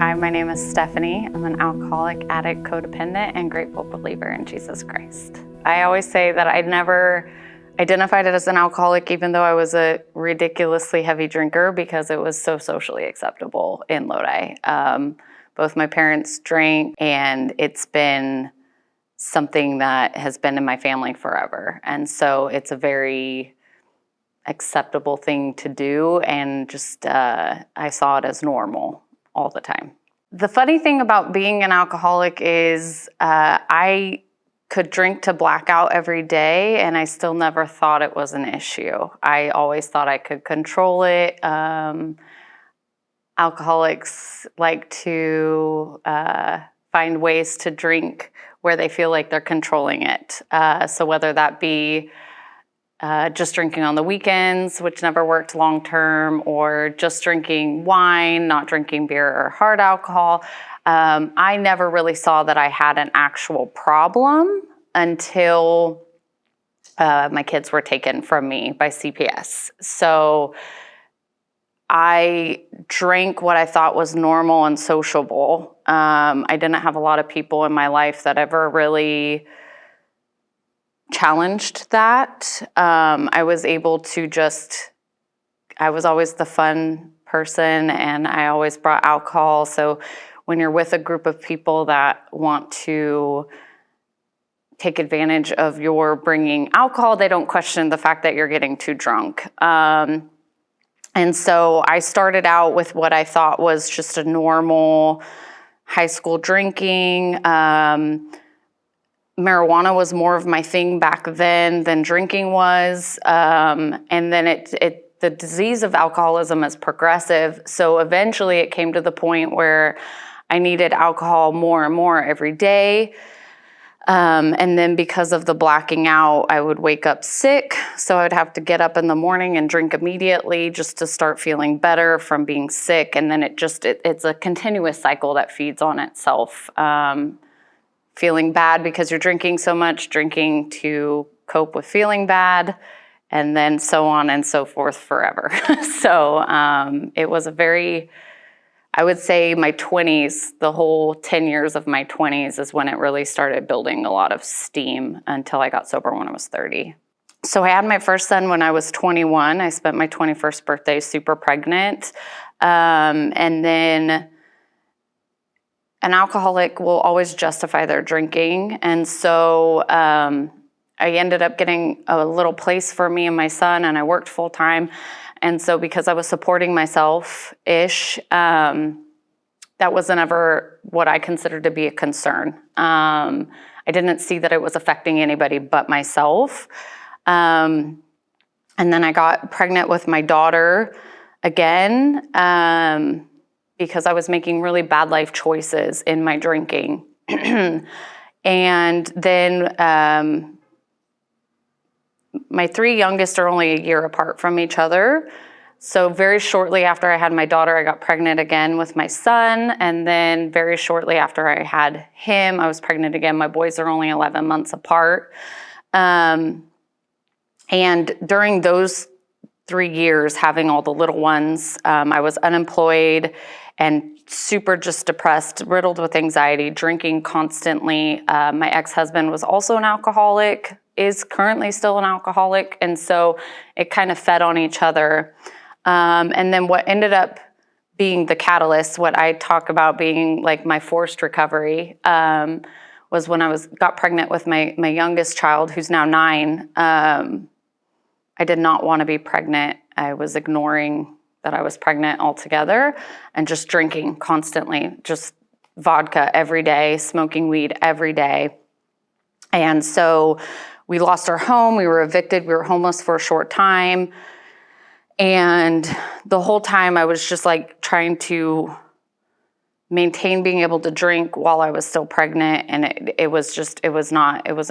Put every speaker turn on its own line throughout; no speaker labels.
Hi, my name is Stefanie. I'm an alcoholic, addict, codependent, and grateful believer in Jesus Christ. I always say that I never identified as an alcoholic, even though I was a ridiculously heavy drinker, because it was so socially acceptable in Lodi. Both my parents drank, and it's been something that has been in my family forever. And so it's a very acceptable thing to do, and just I saw it as normal all the time. The funny thing about being an alcoholic is I could drink to blackout every day, and I still never thought it was an issue. I always thought I could control it. Alcoholics like to find ways to drink where they feel like they're controlling it. So whether that be just drinking on the weekends, which never worked long term, or just drinking wine, not drinking beer or hard alcohol. I never really saw that I had an actual problem until my kids were taken from me by CPS. So I drank what I thought was normal and sociable. I didn't have a lot of people in my life that ever really challenged that. I was able to I was always the fun person, and I always brought alcohol. So when you're with a group of people that want to take advantage of your bringing alcohol, they don't question the fact that you're getting too drunk. And so I started out with what I thought was just a normal high school drinking. Marijuana was more of my thing back then than drinking was. And then the disease of alcoholism is progressive. So eventually it came to the point where I needed alcohol more and more every day. And then because of the blacking out, I would wake up sick. So I'd have to get up in the morning and drink immediately just to start feeling better from being sick. And then it's a continuous cycle that feeds on itself. Feeling bad because you're drinking so much, drinking to cope with feeling bad, and then so on and so forth forever. So it was I would say my 20s, the whole 10 years of my 20s is when it really started building a lot of steam until I got sober when I was 30. So I had my first son when I was 21. I spent my 21st birthday super pregnant. And then an alcoholic will always justify their drinking. And so I ended up getting a little place for me and my son, and I worked full time. And so because I was supporting myself-ish, that wasn't ever what I considered to be a concern. I didn't see that it was affecting anybody but myself. And then I got pregnant with my daughter again, because I was making really bad life choices in my drinking. And then my three youngest are only a year apart from each other. So very shortly after I had my daughter, I got pregnant again with my son. And then very shortly after I had him, I was pregnant again. My boys are only 11 months apart. And during those 3 years, having all the little ones, I was unemployed and super just depressed, riddled with anxiety, drinking constantly. My ex-husband was also an alcoholic, is currently still an alcoholic, and so it kind of fed on each other. And then what ended up being the catalyst, what I talk about being like my forced recovery, was when I got pregnant with my youngest child, who's now 9. I did not want to be pregnant. I was ignoring that I was pregnant altogether and just drinking constantly, just vodka every day, smoking weed every day. And so we lost our home. We were evicted. We were homeless for a short time. And the whole time I was just like trying to maintain being able to drink while I was still pregnant. And it wasn't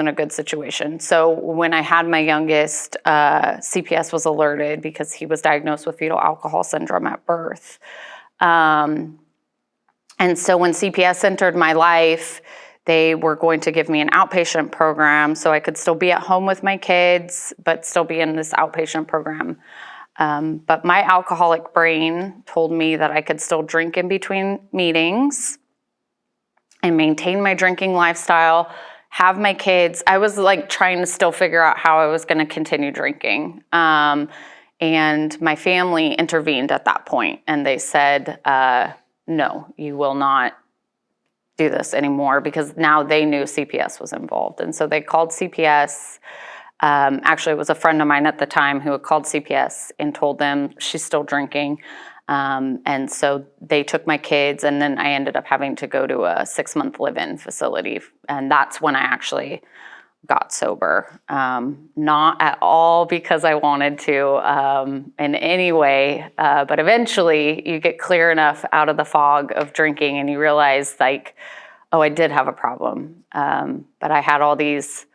a good situation. So when I had my youngest, CPS was alerted because he was diagnosed with fetal alcohol syndrome at birth. And so when CPS entered my life, they were going to give me an outpatient program so I could still be at home with my kids, but still be in this outpatient program. But my alcoholic brain told me that I could still drink in between meetings and maintain my drinking lifestyle, have my kids. I was like trying to still figure out how I was going to continue drinking. And my family intervened at that point, and they said, no, you will not do this anymore, because now they knew CPS was involved. And so they called CPS. Actually, it was a friend of mine at the time who had called CPS and told them she's still drinking. And so they took my kids, and then I ended up having to go to a 6-month live-in facility. And that's when I actually got sober. Not at all because I wanted to in any way, but eventually you get clear enough out of the fog of drinking and you realize, like, oh, I did have a problem. But I had all these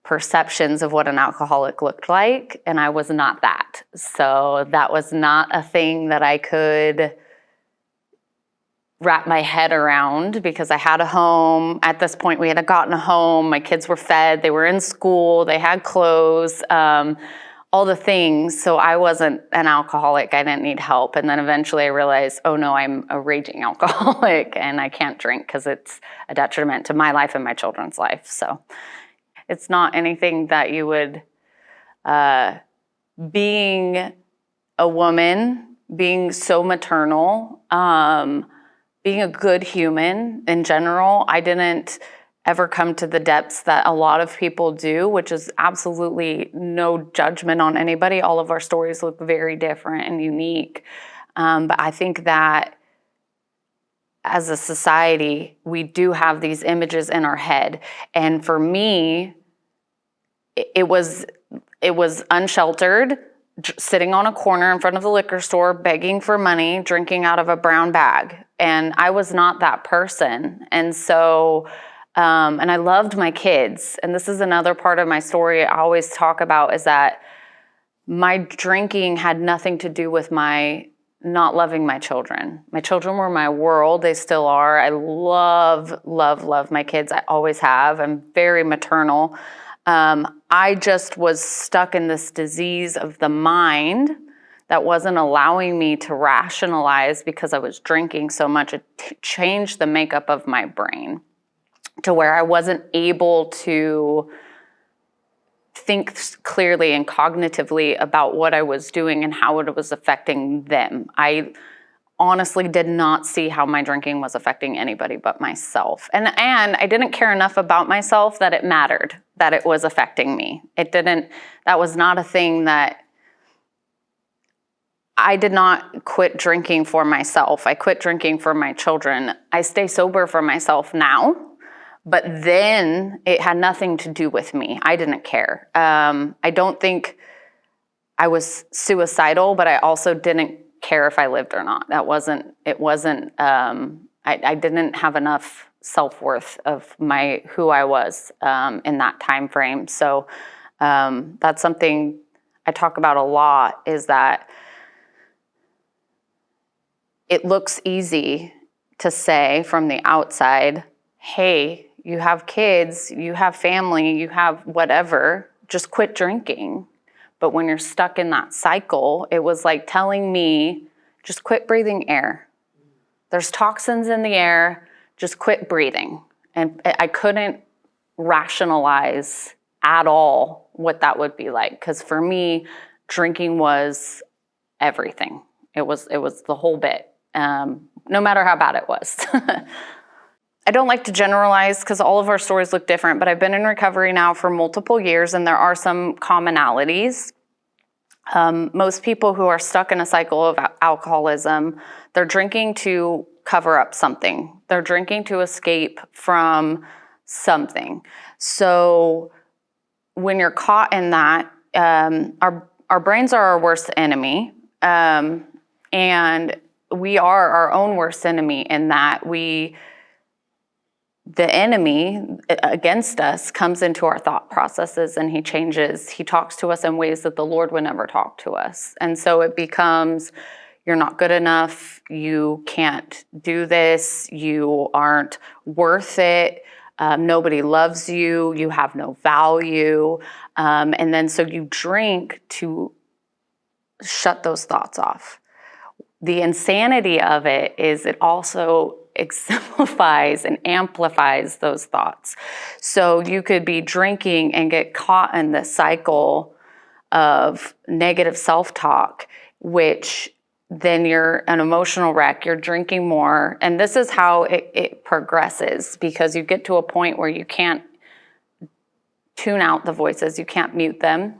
perceptions of what an alcoholic looked like, and I was not that. So that was not a thing that I could wrap my head around, because I had a home. At this point, we had gotten a home. My kids were fed. They were in school. They had clothes, all the things. So I wasn't an alcoholic. I didn't need help. And then eventually I realized, oh no, I'm a raging alcoholic and I can't drink because it's a detriment to my life and my children's life. So it's not anything that you would, being a woman, being so maternal, being a good human in general, I didn't ever come to the depths that a lot of people do, which is absolutely no judgment on anybody. All of our stories look very different and unique. But I think that as a society, we do have these images in our head. And for me, it was unsheltered, sitting on a corner in front of the liquor store, begging for money, drinking out of a brown bag. And I was not that person. And so, and I loved my kids. And this is another part of my story I always talk about, is that my drinking had nothing to do with my not loving my children. My children were my world. They still are. I love, love, love my kids. I always have. I'm very maternal. I just was stuck in this disease of the mind that wasn't allowing me to rationalize, because I was drinking so much. It changed the makeup of my brain to where I wasn't able to think clearly and cognitively about what I was doing and how it was affecting them. I honestly did not see how my drinking was affecting anybody but myself. And I didn't care enough about myself that it mattered that it was affecting me. That was not a thing that I did not quit drinking for myself. I quit drinking for my children. I stay sober for myself now, but then it had nothing to do with me. I didn't care. I don't think I was suicidal, but I also didn't care if I lived or not. I didn't have enough self-worth of who I was in that time frame. So that's something I talk about a lot, is that it looks easy to say from the outside, hey, you have kids, you have family, you have whatever, just quit drinking. But when you're stuck in that cycle, it was like telling me, just quit breathing air. There's toxins in the air, just quit breathing. And I couldn't rationalize at all what that would be like. Because for me, drinking was everything. It was the whole bit, no matter how bad it was. I don't like to generalize because all of our stories look different, but I've been in recovery now for multiple years, and there are some commonalities. Most people who are stuck in a cycle of alcoholism, they're drinking to cover up something. They're drinking to escape from something. So when you're caught in that, our brains are our worst enemy, and we are our own worst enemy in that the enemy against us comes into our thought processes, and he talks to us in ways that the Lord would never talk to us. And so it becomes, you're not good enough, you can't do this, you aren't worth it, nobody loves you, you have no value. And then so you drink to shut those thoughts off. The insanity of it is it also exemplifies and amplifies those thoughts. So you could be drinking and get caught in the cycle of negative self-talk, which then you're an emotional wreck, you're drinking more. And this is how it progresses, because you get to a point where you can't tune out the voices, you can't mute them.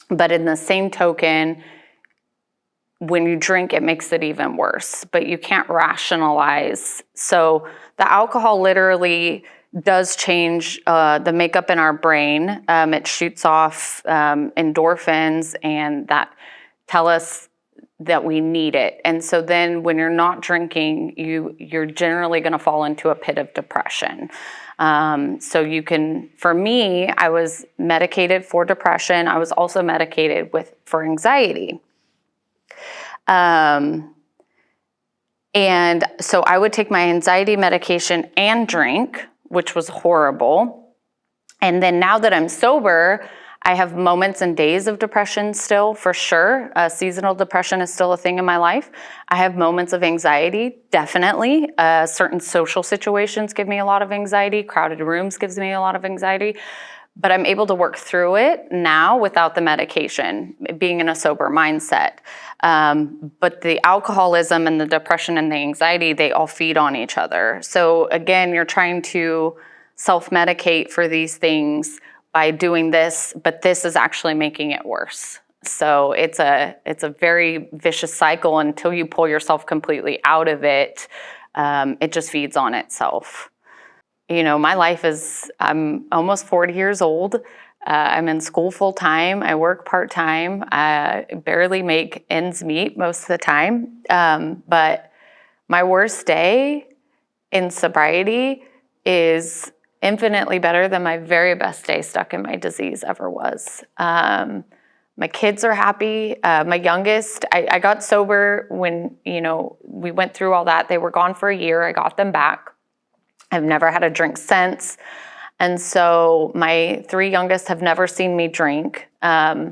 But in the same token, when you drink, it makes it even worse, but you can't rationalize. So the alcohol literally does change the makeup in our brain. It shoots off endorphins, and that tell us that we need it. And so then when you're not drinking, you're generally going to fall into a pit of depression. So you can, for me, I was medicated for depression. I was also medicated for anxiety. And so I would take my anxiety medication and drink, which was horrible. And then now that I'm sober, I have moments and days of depression still, for sure. Seasonal depression is still a thing in my life. I have moments of anxiety, definitely. Certain social situations give me a lot of anxiety. Crowded rooms gives me a lot of anxiety. But I'm able to work through it now without the medication, being in a sober mindset. But the alcoholism and the depression and the anxiety, they all feed on each other. So again, you're trying to self-medicate for these things by doing this, but this is actually making it worse. So it's a very vicious cycle until you pull yourself completely out of it. It just feeds on itself. You know, my life I'm almost 40 years old. I'm in school full time. I work part time. I barely make ends meet most of the time. But my worst day in sobriety is infinitely better than my very best day stuck in my disease ever was. My kids are happy. My youngest, I got sober when, we went through all that. They were gone for a year. I got them back. I've never had a drink since. And so my 3 youngest have never seen me drink. My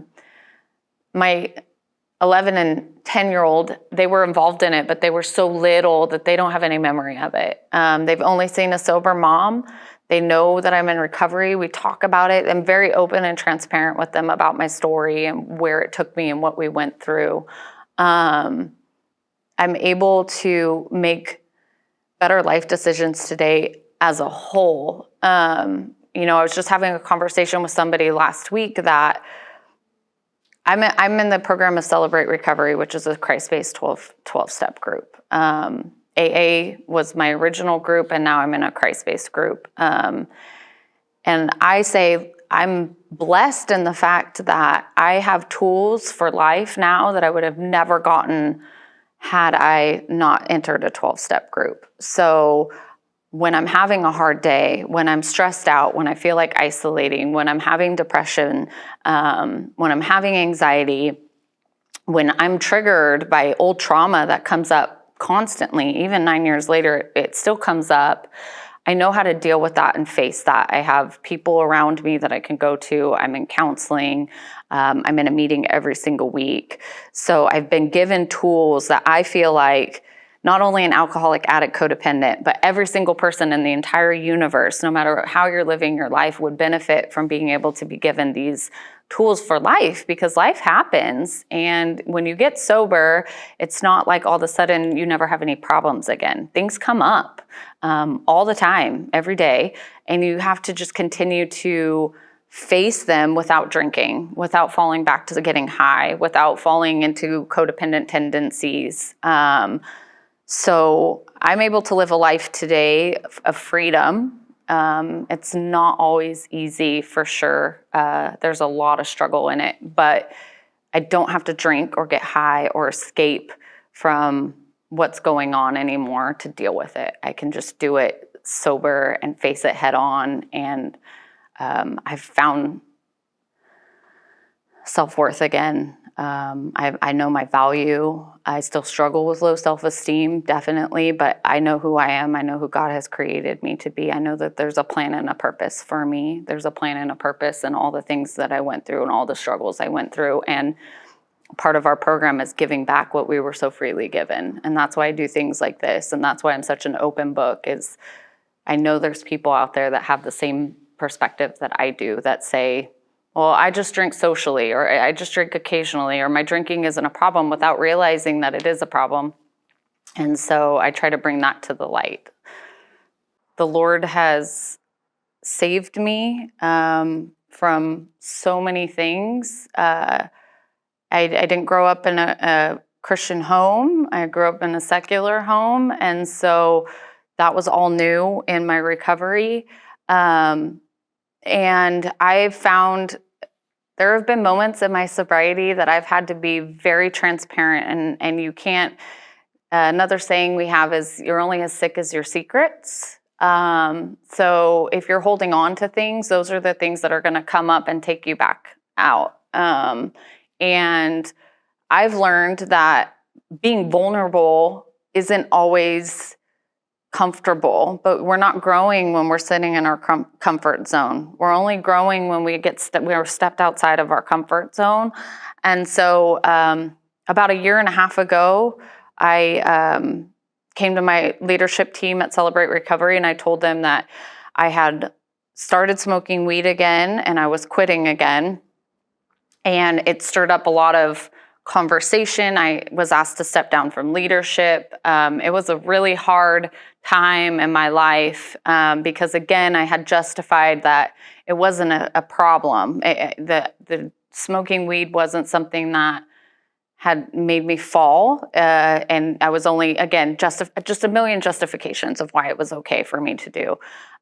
11 and 10-year-old, they were involved in it, but they were so little that they don't have any memory of it. They've only seen a sober mom. They know that I'm in recovery. We talk about it. I'm very open and transparent with them about my story and where it took me and what we went through. I'm able to make better life decisions today as a whole. I was just having a conversation with somebody last week that I'm in the program of Celebrate Recovery, which is a Christ-based 12-step group. AA was my original group, and now I'm in a Christ-based group. And I say I'm blessed in the fact that I have tools for life now that I would have never gotten had I not entered a 12-step group. So when I'm having a hard day, when I'm stressed out, when I feel like isolating, when I'm having depression, when I'm having anxiety, when I'm triggered by old trauma that comes up constantly, even 9 years later, it still comes up. I know how to deal with that and face that. I have people around me that I can go to. I'm in counseling. I'm in a meeting every single week. So I've been given tools that I feel like not only an alcoholic, addict, codependent, but every single person in the entire universe, no matter how you're living your life, would benefit from being able to be given these tools for life, because life happens. And when you get sober, it's not like all of a sudden you never have any problems again. Things come up all the time, every day, and you have to just continue to face them without drinking, without falling back to getting high, without falling into codependent tendencies. So I'm able to live a life today of freedom. It's not always easy, for sure. There's a lot of struggle in it, but I don't have to drink or get high or escape from what's going on anymore to deal with it. I can just do it sober and face it head on. And I've found self-worth again. I know my value. I still struggle with low self-esteem, definitely, but I know who I am. I know who God has created me to be. I know that there's a plan and a purpose for me. There's a plan and a purpose in all the things that I went through and all the struggles I went through. And part of our program is giving back what we were so freely given. And that's why I do things like this. And that's why I'm such an open book, is I know there's people out there that have the same perspective that I do, that say, well, I just drink socially, or I just drink occasionally, or my drinking isn't a problem, without realizing that it is a problem. And so I try to bring that to the light. The Lord has saved me from so many things. I didn't grow up in a Christian home. I grew up in a secular home. And so that was all new in my recovery. And I've found there have been moments in my sobriety that I've had to be very transparent, and you can't, another saying we have is, you're only as sick as your secrets. So if you're holding on to things, those are the things that are going to come up and take you back out. And I've learned that being vulnerable isn't always comfortable, but we're not growing when we're sitting in our comfort zone. We're only growing when we're stepped outside of our comfort zone. And so about a year and a half ago, I came to my leadership team at Celebrate Recovery, and I told them that I had started smoking weed again and I was quitting again. And it stirred up a lot of conversation. I was asked to step down from leadership. It was a really hard time in my life because, again, I had justified that it wasn't a problem. The smoking weed wasn't something that had made me fall, and I was only, again, just a million justifications of why it was okay for me to do.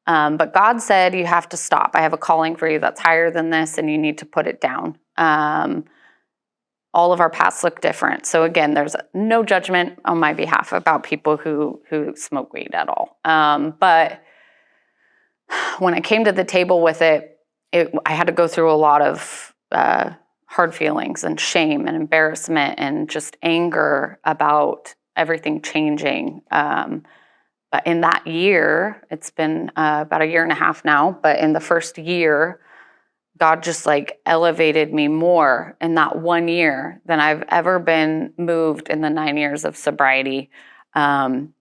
But God said, you have to stop. I have a calling for you that's higher than this, and you need to put it down. All of our paths look different. So again, there's no judgment on my behalf about people who smoke weed at all. But when I came to the table with it, I had to go through a lot of hard feelings and shame and embarrassment and just anger about everything changing. But in that year, it's been about a year and a half now, but in the first year, God just elevated me more in that 1 year than I've ever been moved in the 9 years of sobriety. And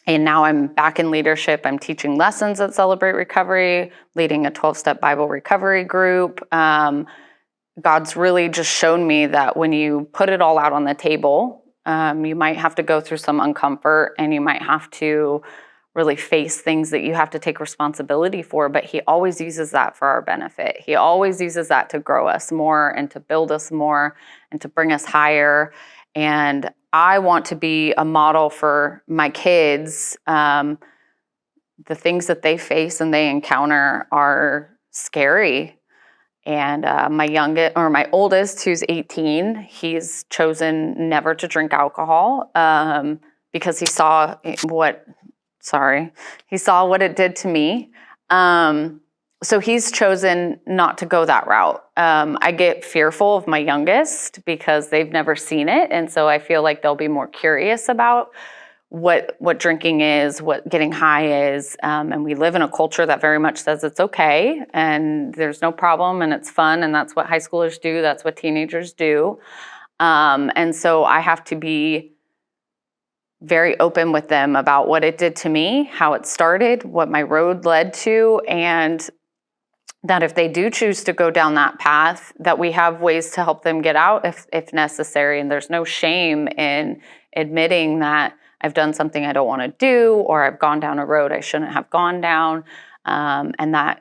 now I'm back in leadership. I'm teaching lessons at Celebrate Recovery, leading a 12-step Bible recovery group. God's really just shown me that when you put it all out on the table, you might have to go through some uncomfort, and you might have to really face things that you have to take responsibility for, but he always uses that for our benefit. He always uses that to grow us more and to build us more and to bring us higher. And I want to be a model for my kids. The things that they face and they encounter are scary. And my oldest, who's 18, he's chosen never to drink alcohol because he saw what it did to me. So he's chosen not to go that route. I get fearful of my youngest because they've never seen it. And so I feel like they'll be more curious about what drinking is, what getting high is. And we live in a culture that very much says it's okay and there's no problem and it's fun. And that's what high schoolers do. That's what teenagers do. And so I have to be very open with them about what it did to me, how it started, what my road led to, and that if they do choose to go down that path, that we have ways to help them get out if necessary. And there's no shame in admitting that I've done something I don't want to do, or I've gone down a road I shouldn't have gone down, and that,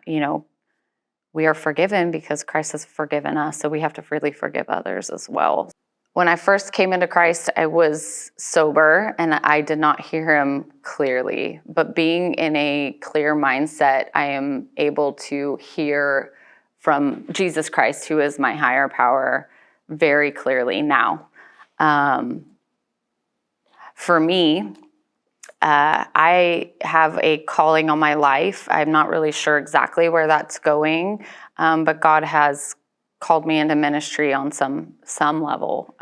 we are forgiven because Christ has forgiven us, so we have to freely forgive others as well. When I first came into Christ, I was sober and I did not hear him clearly. But being in a clear mindset, I am able to hear from Jesus Christ, who is my higher power, very clearly now. For me, I have a calling on my life. I'm not really sure exactly where that's going, but God has called me into ministry on some level,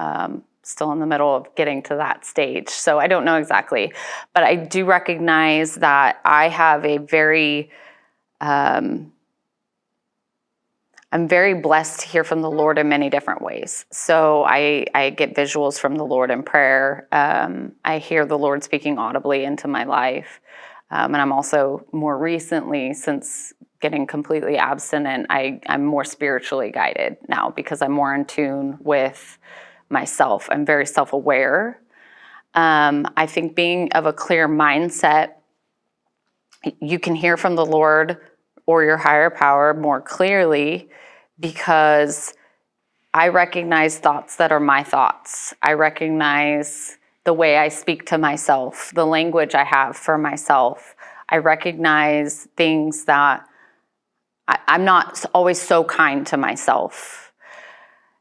still in the middle of getting to that stage. So I don't know exactly, but I do recognize that I have a very, I I'm very blessed to hear from the Lord in many different ways. So I get visuals from the Lord in prayer. I hear the Lord speaking audibly into my life. And I'm also more recently, since getting completely abstinent, I'm more spiritually guided now because I'm more in tune with myself. I'm very self-aware. I think being of a clear mindset, you can hear from the Lord or your higher power more clearly because I recognize thoughts that are my thoughts. I recognize the way I speak to myself, the language I have for myself. I recognize things that I'm not always so kind to myself.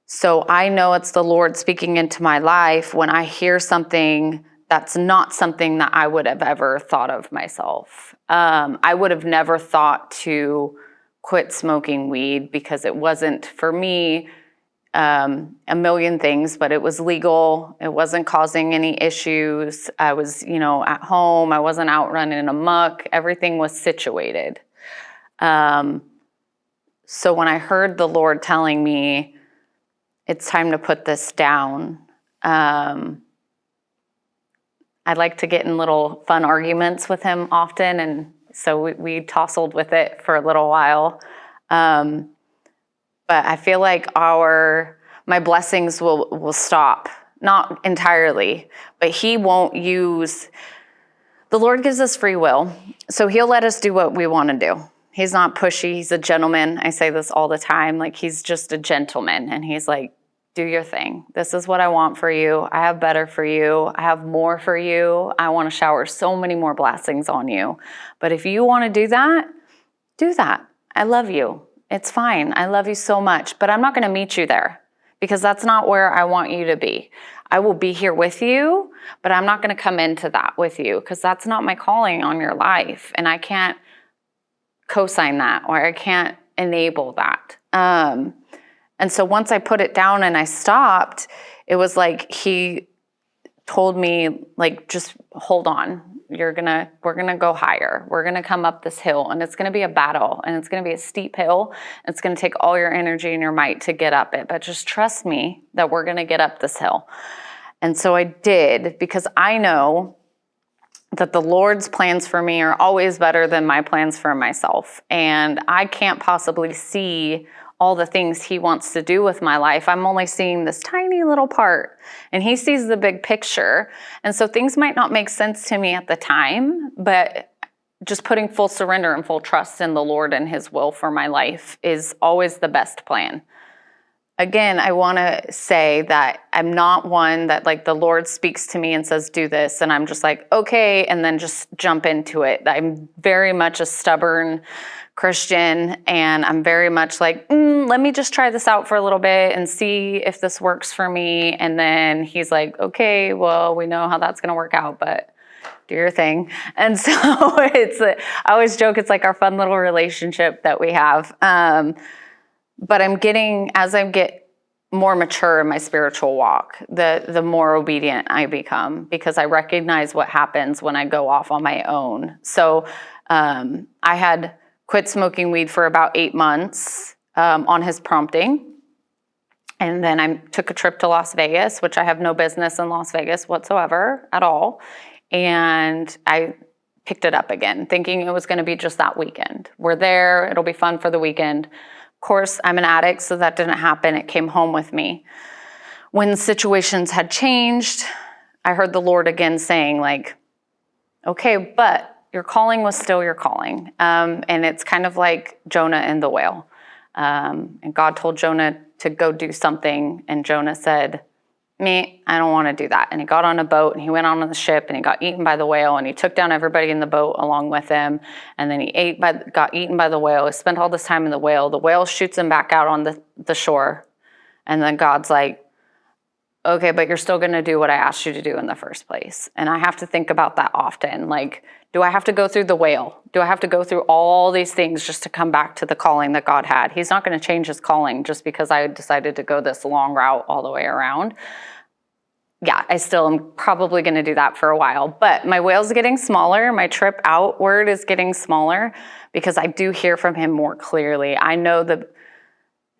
So I know it's the Lord speaking into my life when I hear something that's not something that I would have ever thought of myself. I would have never thought to quit smoking weed because it wasn't, for me, a million things, but it was legal. It wasn't causing any issues. I was, at home. I wasn't out running amok. Everything was situated. So when I heard the Lord telling me, it's time to put this down, I like to get in little fun arguments with him often, and so we tussled with it for a little while. But I feel like my blessings will stop, not entirely, but he won't use. The Lord gives us free will, so he'll let us do what we want to do. He's not pushy. He's a gentleman. I say this all the time. Like, he's just a gentleman, and he's like, do your thing. This is what I want for you. I have better for you. I have more for you. I want to shower so many more blessings on you. But if you want to do that, do that. I love you. It's fine. I love you so much. But I'm not going to meet you there because that's not where I want you to be. I will be here with you, but I'm not going to come into that with you because that's not my calling on your life. And I can't co-sign that, or I can't enable that. And so once I put it down and I stopped, it was like he told me, like, just hold on. We're gonna go higher. We're gonna come up this hill, and it's gonna be a battle, and it's gonna be a steep hill. It's gonna take all your energy and your might to get up it, but just trust me that we're gonna get up this hill. And so I did, because I know that the Lord's plans for me are always better than my plans for myself. And I can't possibly see all the things he wants to do with my life. I'm only seeing this tiny little part, and he sees the big picture. And so things might not make sense to me at the time, but just putting full surrender and full trust in the Lord and his will for my life is always the best plan. Again, I want to say that I'm not one that, like, the Lord speaks to me and says, do this, and I'm just like, okay, and then just jump into it. I'm very much a stubborn Christian, and I'm very much like, let me just try this out for a little bit and see if this works for me. And then he's like, okay, well, we know how that's going to work out, but do your thing. And so I always joke, it's like our fun little relationship that we have. But as I get more mature in my spiritual walk, the more obedient I become, because I recognize what happens when I go off on my own. So I had quit smoking weed for about 8 months on his prompting. And then I took a trip to Las Vegas, which I have no business in Las Vegas whatsoever at all. And I picked it up again, thinking it was going to be just that weekend. We're there. It'll be fun for the weekend. Of course, I'm an addict, so that didn't happen. It came home with me. When situations had changed, I heard the Lord again saying, like, okay, but your calling was still your calling. And it's kind of like Jonah and the whale. And God told Jonah to go do something, and Jonah said, I don't want to do that. And he got on a boat, and he went on the ship, and he got eaten by the whale, and he took down everybody in the boat along with him. And then he got eaten by the whale. He spent all this time in the whale. The whale shoots him back out on the shore. And then God's like, okay, but you're still going to do what I asked you to do in the first place. And I have to think about that often. Like, do I have to go through the whale? Do I have to go through all these things just to come back to the calling that God had? He's not going to change his calling just because I decided to go this long route all the way around. Yeah, I still am probably going to do that for a while. But my whale's getting smaller. My trip outward is getting smaller because I do hear from him more clearly. I know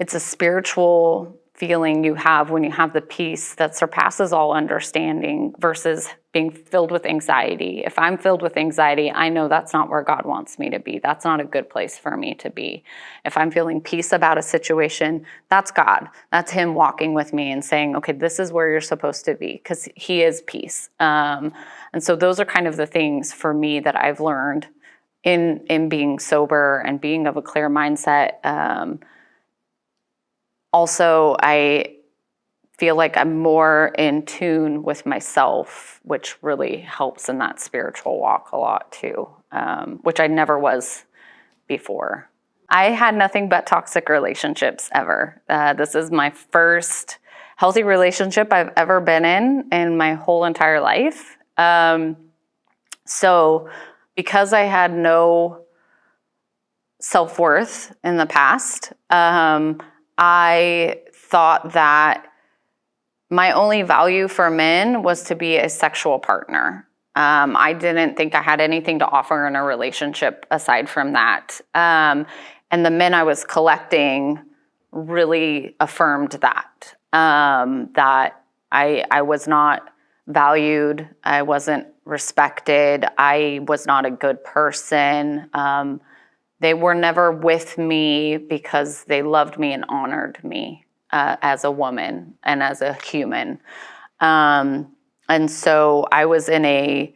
it's a spiritual feeling you have when you have the peace that surpasses all understanding versus being filled with anxiety. If I'm filled with anxiety, I know that's not where God wants me to be. That's not a good place for me to be. If I'm feeling peace about a situation, that's God. That's him walking with me and saying, okay, this is where you're supposed to be, because he is peace. And so those are kind of the things for me that I've learned in being sober and being of a clear mindset. Also, I feel like I'm more in tune with myself, which really helps in that spiritual walk a lot too, which I never was before. I had nothing but toxic relationships ever. This is my first healthy relationship I've ever been in my whole entire life. So because I had no self-worth in the past, I thought that my only value for men was to be a sexual partner. I didn't think I had anything to offer in a relationship aside from that. And the men I was collecting really affirmed that, that I was not valued, I wasn't respected, I was not a good person. They were never with me because they loved me and honored me as a woman and as a human. And so I was in a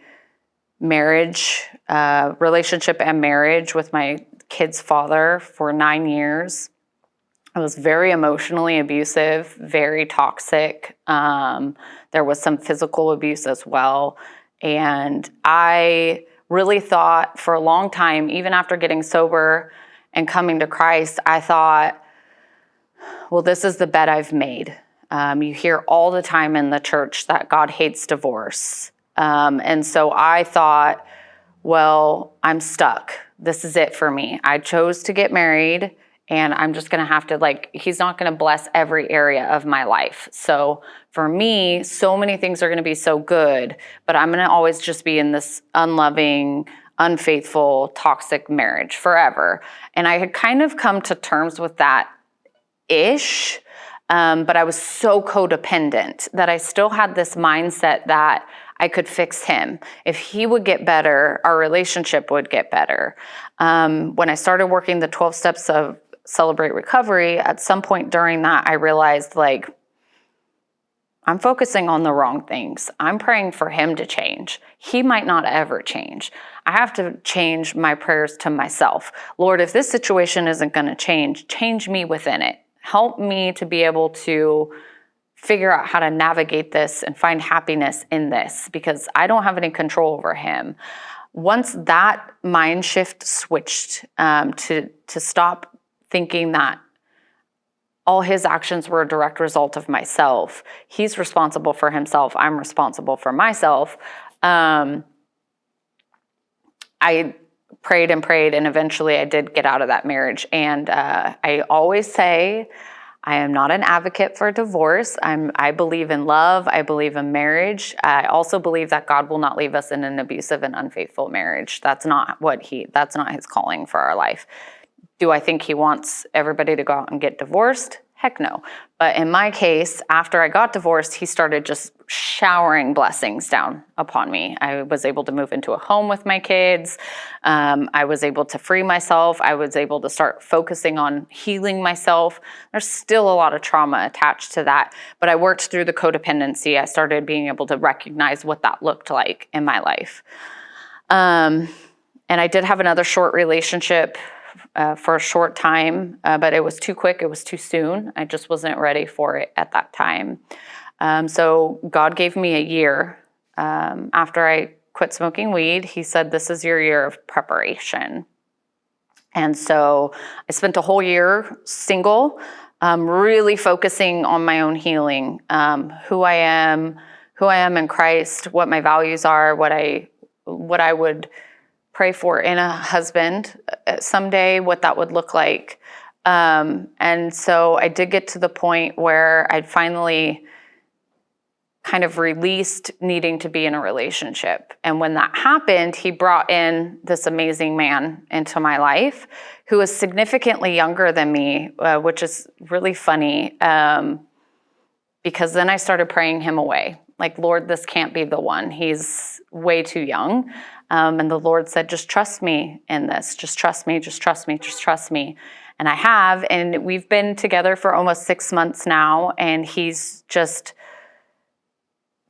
relationship and marriage with my kid's father for 9 years. I was very emotionally abusive, very toxic. There was some physical abuse as well. And I really thought for a long time, even after getting sober and coming to Christ, I thought, well, this is the bet I've made. You hear all the time in the church that God hates divorce. And so I thought, well, I'm stuck. This is it for me. I chose to get married, and I'm just going to have to, he's not going to bless every area of my life. So for me, so many things are going to be so good, but I'm going to always just be in this unloving, unfaithful, toxic marriage forever. And I had kind of come to terms with that ish, but I was so codependent that I still had this mindset that I could fix him. If he would get better, our relationship would get better. When I started working the 12 steps of Celebrate Recovery, at some point during that, I realized I'm focusing on the wrong things. I'm praying for him to change. He might not ever change. I have to change my prayers to myself. Lord, if this situation isn't going to change me within it. Help me to be able to figure out how to navigate this and find happiness in this, because I don't have any control over him. Once that mind shift switched to stop thinking that all his actions were a direct result of myself, he's responsible for himself, I'm responsible for myself, I prayed and prayed, and eventually I did get out of that marriage. And I always say, I am not an advocate for divorce. I believe in love. I believe in marriage. I also believe that God will not leave us in an abusive and unfaithful marriage. That's not his calling for our life. Do I think he wants everybody to go out and get divorced? Heck no. But in my case, after I got divorced, he started just showering blessings down upon me. I was able to move into a home with my kids. I was able to free myself. I was able to start focusing on healing myself. There's still a lot of trauma attached to that, but I worked through the codependency. I started being able to recognize what that looked like in my life. And I did have another short relationship for a short time, but it was too quick. It was too soon. I just wasn't ready for it at that time. So God gave me a year. After I quit smoking weed, he said, this is your year of preparation. And so I spent a whole year single, really focusing on my own healing, who I am in Christ, what my values are, what I would pray for in a husband someday, what that would look like. And so I did get to the point where I'd finally kind of released needing to be in a relationship. And when that happened, he brought in this amazing man into my life who was significantly younger than me, which is really funny, because then I started praying him away. Like, Lord, this can't be the one. He's way too young. And the Lord said, just trust me in this. Just trust me, just trust me, just trust me. And I have, and we've been together for almost 6 months now, and he's just...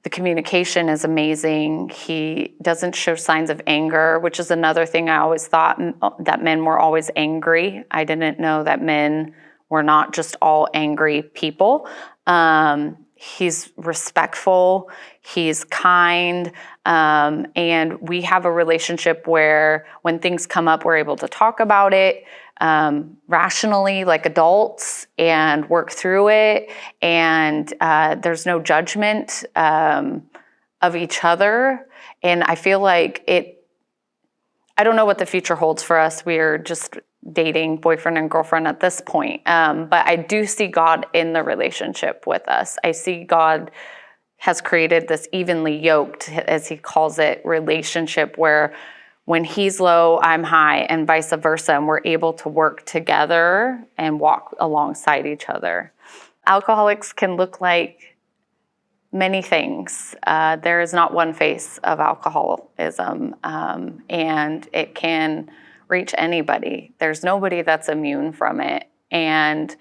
the communication is amazing. He doesn't show signs of anger, which is another thing I always thought, that men were always angry. I didn't know that men were not just all angry people. He's respectful, he's kind, and we have a relationship where when things come up, we're able to talk about it rationally, like adults, and work through it. And there's no judgment of each other. And I feel like I don't know what the future holds for us. We're just dating, boyfriend and girlfriend at this point. But I do see God in the relationship with us. I see God has created this evenly yoked, as he calls it, relationship where when he's low, I'm high, and vice versa, and we're able to work together and walk alongside each other. Alcoholics can look like many things. There is not one face of alcoholism, and it can reach anybody. There's nobody that's immune from it. And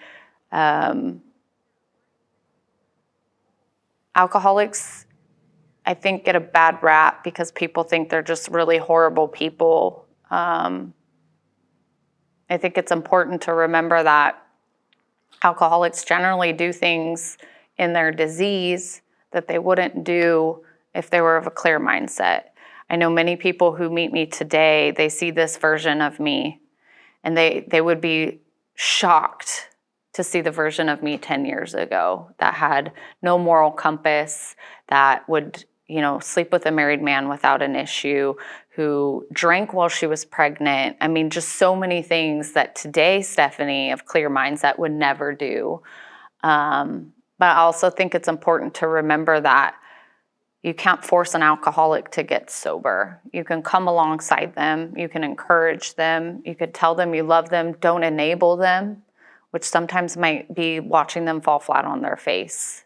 alcoholics, I think, get a bad rap because people think they're just really horrible people. I think it's important to remember that alcoholics generally do things in their disease that they wouldn't do if they were of a clear mindset. I know many people who meet me today, they see this version of me, and they would be shocked to see the version of me 10 years ago that had no moral compass, that would, sleep with a married man without an issue, who drank while she was pregnant. I mean, just so many things that today Stefanie of clear mindset would never do. But I also think it's important to remember that you can't force an alcoholic to get sober. You can come alongside them. You can encourage them. You could tell them you love them. Don't enable them, which sometimes might be watching them fall flat on their face.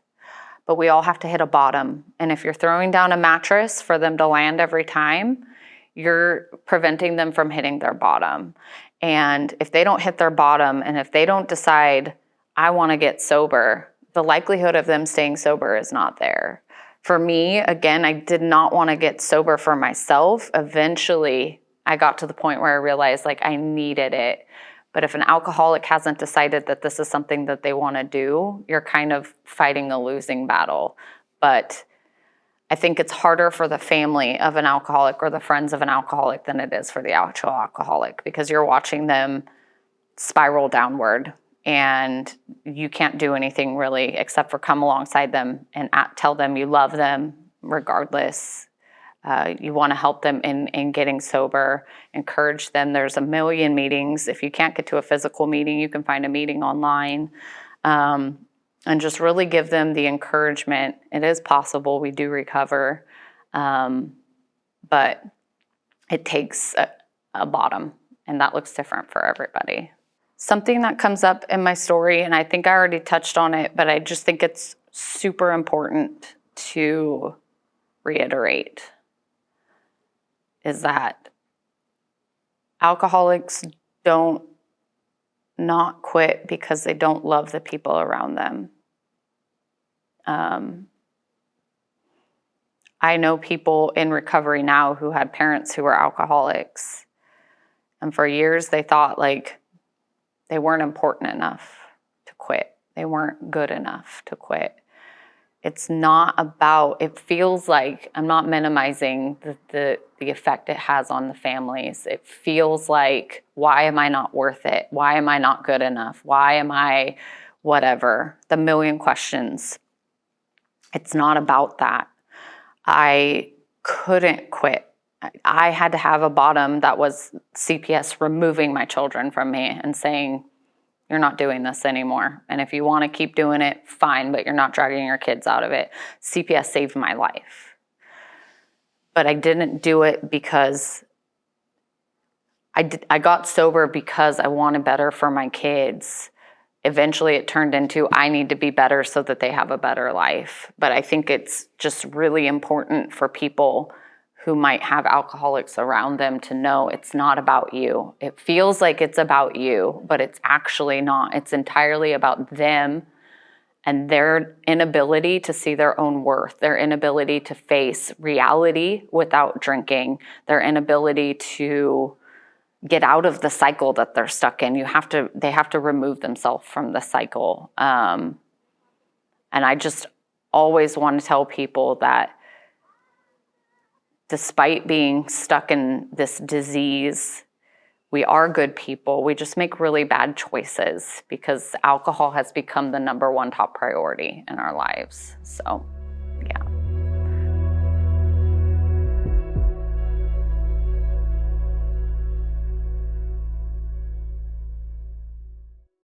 But we all have to hit a bottom. And if you're throwing down a mattress for them to land every time, you're preventing them from hitting their bottom. And if they don't hit their bottom, and if they don't decide, I want to get sober, the likelihood of them staying sober is not there. For me, again, I did not want to get sober for myself. Eventually, I got to the point where I realized I needed it. But if an alcoholic hasn't decided that this is something that they want to do, you're kind of fighting a losing battle. But I think it's harder for the family of an alcoholic or the friends of an alcoholic than it is for the actual alcoholic, because you're watching them spiral downward. And you can't do anything really except for come alongside them and tell them you love them regardless. You want to help them in getting sober, encourage them. There's a million meetings. If you can't get to a physical meeting, you can find a meeting online. And just really give them the encouragement. It is possible. We do recover. But it takes a bottom, and that looks different for everybody. Something that comes up in my story, and I think I already touched on it, but I just think it's super important to reiterate, is that alcoholics don't not quit because they don't love the people around them. I know people in recovery now who had parents who were alcoholics, and for years they thought they weren't important enough to quit. They weren't good enough to quit. It's not about, it feels like, I'm not minimizing the effect it has on the families. It feels like, why am I not worth it? Why am I not good enough? Why am I whatever? The million questions. It's not about that. I couldn't quit. I had to have a bottom that was CPS removing my children from me and saying, You're not doing this anymore. And if you want to keep doing it, fine, but you're not dragging your kids out of it. CPS saved my life. But I didn't do it because I got sober because I wanted better for my kids. Eventually it turned into I need to be better so that they have a better life. But I think it's just really important for people who might have alcoholics around them to know it's not about you. It feels like it's about you, but it's actually not. It's entirely about them and their inability to see their own worth, their inability to face reality without drinking, their inability to get out of the cycle that they're stuck in. They have to remove themselves from the cycle. And I just always want to tell people that despite being stuck in this disease, we are good people. We just make really bad choices because alcohol has become the number one top priority in our lives. So